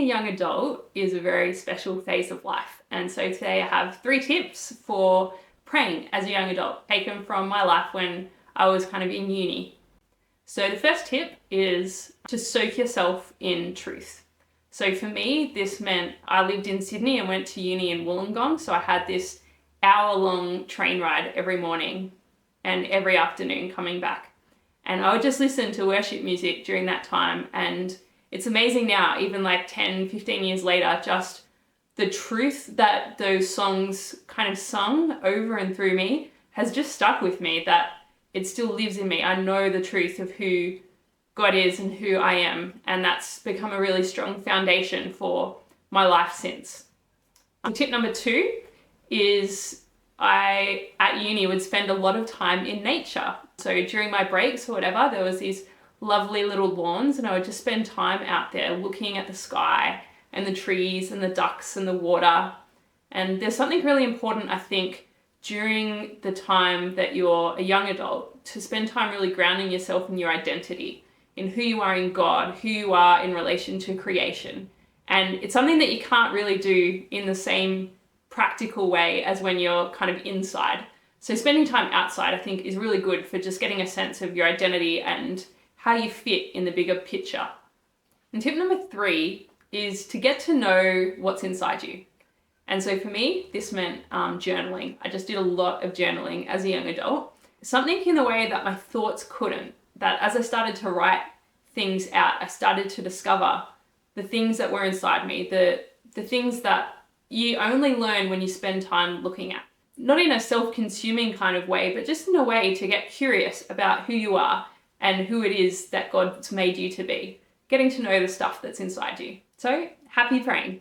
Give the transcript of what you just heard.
a young adult is a very special phase of life. And so today I have 3 tips for praying as a young adult, taken from my life when I was kind of in uni. So the first tip is to soak yourself in truth. So for me, this meant I lived in Sydney and went to uni in Wollongong. So I had this hour-long train ride every morning and every afternoon coming back. And I would just listen to worship music during that time. And it's amazing now, even like 10, 15 years later, just the truth that those songs kind of sung over and through me has just stuck with me, that it still lives in me. I know the truth of who God is and who I am. And that's become a really strong foundation for my life since. Tip number 2 is I, at uni, would spend a lot of time in nature. So during my breaks or whatever, there was these lovely little lawns and I would just spend time out there looking at the sky and the trees and the ducks and the water. And there's something really important, I think, during the time that you're a young adult, to spend time really grounding yourself in your identity, in who you are in God, who you are in relation to creation. And it's something that you can't really do in the same practical way as when you're kind of inside. So spending time outside, I think, is really good for just getting a sense of your identity and how you fit in the bigger picture. And tip number 3 is to get to know what's inside you. And so for me, this meant journaling. I just did a lot of journaling as a young adult. Something in the way that my thoughts couldn't, that as I started to write things out, I started to discover the things that were inside me, the things that you only learn when you spend time looking at. Not in a self-consuming kind of way, but just in a way to get curious about who you are and who it is that God's made you to be. Getting to know the stuff that's inside you. So, happy praying.